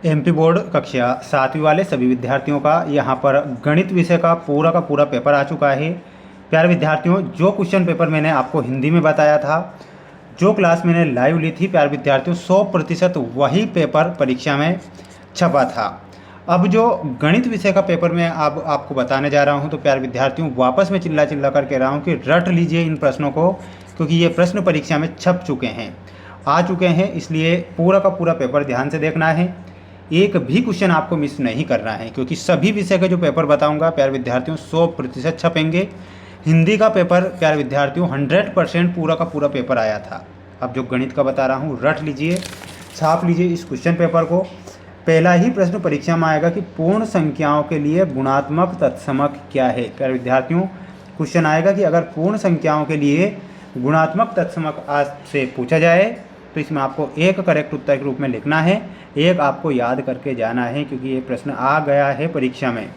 MP board कक्षा 7वीं वाले सभी विद्यार्थियों का यहाँ पर गणित विषय का पूरा पेपर आ चुका है। प्यारे विद्यार्थियों, जो क्वेश्चन पेपर मैंने आपको हिंदी में बताया था, जो क्लास मैंने लाइव ली थी, प्यारे विद्यार्थियों 100% वही पेपर परीक्षा में छपा था। अब जो गणित विषय का पेपर मैं अब आपको बताने जा रहा हूँ, तो प्यारे विद्यार्थियों वापस मैं चिल्ला कर कह रहा हूँ कि रट लीजिए इन प्रश्नों को, क्योंकि ये प्रश्न परीक्षा में छप चुके हैं, आ चुके हैं। इसलिए पूरा का पूरा पेपर ध्यान से देखना है, एक भी क्वेश्चन आपको मिस नहीं करना है, क्योंकि सभी विषय के जो पेपर बताऊंगा प्यारे विद्यार्थियों 100% छपेंगे। हिंदी का पेपर प्यारे विद्यार्थियों 100% पूरा का पूरा पेपर आया था। अब जो गणित का बता रहा हूँ रट लीजिए, छाप लीजिए इस क्वेश्चन पेपर को। पहला ही प्रश्न परीक्षा में आएगा कि पूर्ण संख्याओं के लिए गुणात्मक तत्समक क्या है। प्यारे विद्यार्थियों क्वेश्चन आएगा कि अगर पूर्ण संख्याओं के लिए गुणात्मक तत्समक आज से पूछा जाए तो इसमें आपको एक करेक्ट उत्तर के रूप में लिखना है, एक आपको याद करके जाना है, क्योंकि ये प्रश्न आ गया है परीक्षा में।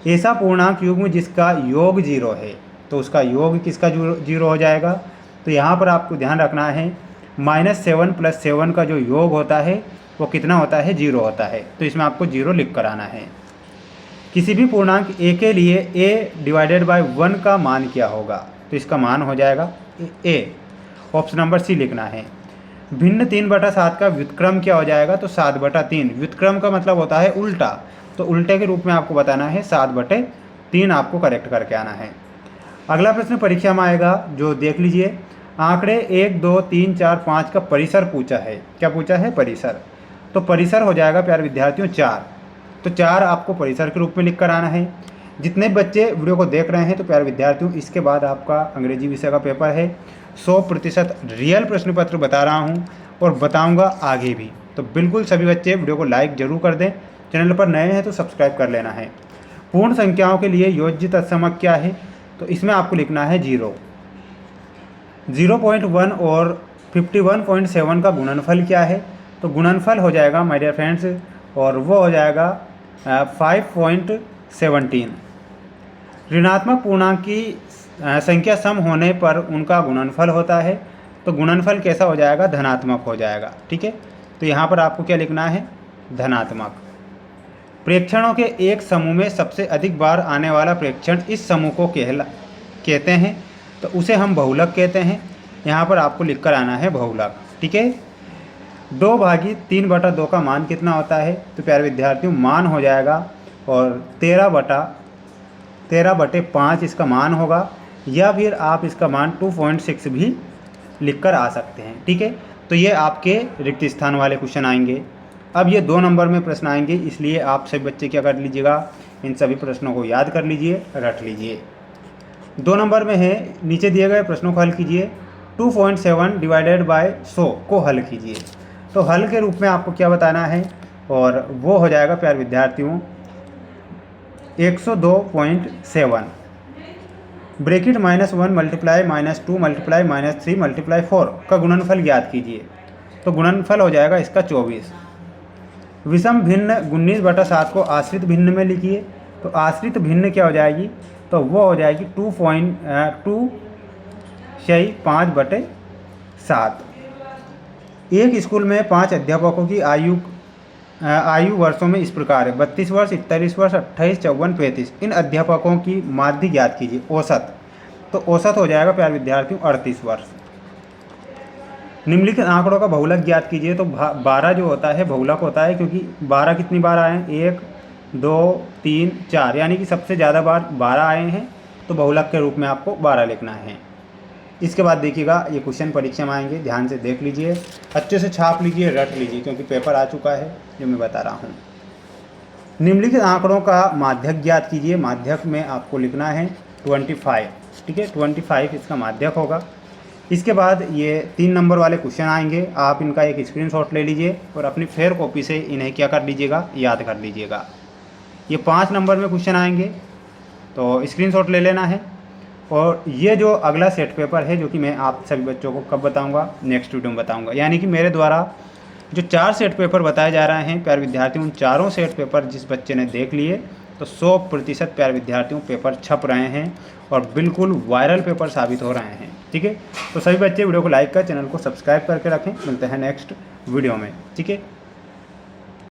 ऐसा पूर्णांक युग्म जिसका योग 0 है, तो उसका योग किसका 0 हो जाएगा। तो यहाँ पर आपको ध्यान रखना है -7 + 7 का जो योग होता है वो कितना होता है, 0 होता है। तो इसमें आपको 0 लिख कर आना है। किसी भी पूर्णांक a के लिए a/1 का मान क्या होगा, तो इसका मान हो जाएगा a। ऑप्शन नंबर सी लिखना है। भिन्न 3/7 का व्युत्क्रम क्या हो जाएगा, तो 7/3। व्युत्क्रम का मतलब होता है उल्टा, तो उल्टे के रूप में आपको बताना है 7/3 आपको करेक्ट करके आना है। अगला प्रश्न परीक्षा में आएगा, जो देख लीजिए, आंकड़े 1 2 3 4 5 का परिसर पूछा है। क्या पूछा है, परिसर। तो परिसर हो जाएगा प्यारे विद्यार्थियों 4। तो 4 आपको परिसर के रूप में लिख कर आना है। जितने बच्चे वीडियो को देख रहे हैं, तो प्यारे विद्यार्थियों इसके बाद आपका अंग्रेजी विषय का पेपर है। 100% रियल प्रश्न पत्र बता रहा हूं और बताऊंगा आगे भी। तो बिल्कुल सभी बच्चे वीडियो को लाइक जरूर कर दें। चैनल पर नए हैं तो सब्सक्राइब कर लेना है। पूर्ण संख्याओं के लिए योज्य तत्समक क्या है, तो इसमें आपको लिखना है 0। 0.1 और 51.7 का गुणनफल क्या है, तो गुणनफल हो जाएगा माय डियर फ्रेंड्स, और वो हो जाएगा 5.17। ऋणात्मक पूर्णांक की संख्या सम होने पर उनका गुणनफल होता है, तो गुणनफल कैसा हो जाएगा, धनात्मक हो जाएगा। ठीक है, तो यहाँ पर आपको क्या लिखना है, धनात्मक। प्रेक्षणों के एक समूह में सबसे अधिक बार आने वाला प्रेक्षण इस समूह को कहते हैं, तो उसे हम बहुलक कहते हैं। यहाँ पर आपको लिख कर आना है बहुलक। ठीक है, 2/3/2 का मान कितना होता है, तो प्यारे विद्यार्थियों मान हो जाएगा, और 13/5 इसका मान होगा, या फिर आप इसका मान 2.6 भी लिख कर आ सकते हैं। ठीक है, तो ये आपके रिक्त स्थान वाले क्वेश्चन आएंगे। अब ये 2 नंबर में प्रश्न आएंगे, इसलिए आप सभी बच्चे क्या कर लीजिएगा, इन सभी प्रश्नों को याद कर लीजिए, रट लीजिए। 2 नंबर में है, नीचे दिए गए प्रश्नों को हल कीजिए। 2.7 / 100 को हल कीजिए। तो हल के रूप में आपको क्या बताना है, और वो हो जाएगा प्यारे विद्यार्थियों 102.7 ब्रैकेट -1 × -2 × -3 × -4 का गुणनफल ज्ञात कीजिए। तो गुणनफल हो जाएगा इसका 24। विषम भिन्न 19/7 को आश्रित भिन्न में लिखिए। तो आश्रित भिन्न क्या हो जाएगी, तो वो हो जाएगी 2.5/7। एक स्कूल में 5 अध्यापकों की आयु वर्षों में इस प्रकार है: 32 वर्ष, 41 वर्ष, 28, 54, 35। इन अध्यापकों की माध्य ज्ञात कीजिए, औसत। तो औसत हो जाएगा प्यारे विद्यार्थियों 38 वर्ष। निम्नलिखित आंकड़ों का बहुलक ज्ञात कीजिए। तो 12 जो होता है बहुलक होता है, क्योंकि 12 कितनी बार आए हैं, 1 2 3 4, यानी कि सबसे ज़्यादा बार 12 आए हैं, तो बहुलक के रूप में आपको 12 लिखना है। इसके बाद देखिएगा, ये क्वेश्चन परीक्षा में आएंगे, ध्यान से देख लीजिए, अच्छे से छाप लीजिए, रट लीजिए, क्योंकि पेपर आ चुका है जो मैं बता रहा हूँ। निम्नलिखित आंकड़ों का माध्यक ज्ञात कीजिए। माध्यक में आपको लिखना है 25। ठीक है, 25 इसका माध्यक होगा। इसके बाद ये 3 नंबर वाले क्वेश्चन आएंगे, आप इनका एक स्क्रीनशॉट ले लीजिए और अपनी फेयर कॉपी से इन्हें क्या कर लीजिएगा, याद कर लीजिएगा। ये 5 नंबर में क्वेश्चन आएंगे, तो स्क्रीनशॉट ले लेना है। और ये जो अगला सेट पेपर है, जो कि मैं आप सभी बच्चों को कब बताऊंगा, नेक्स्ट वीडियो में बताऊंगा। यानी कि मेरे द्वारा जो 4 सेट पेपर बताए जा रहे हैं प्यारे विद्यार्थियों, उन चारों सेट पेपर जिस बच्चे ने देख लिए, तो 100% प्यारे विद्यार्थियों पेपर छप रहे हैं और बिल्कुल वायरल पेपर साबित हो रहे हैं। ठीक है, तो सभी बच्चे वीडियो को लाइक कर, चैनल को सब्सक्राइब करके रखें। मिलते हैं नेक्स्ट वीडियो में। ठीक है।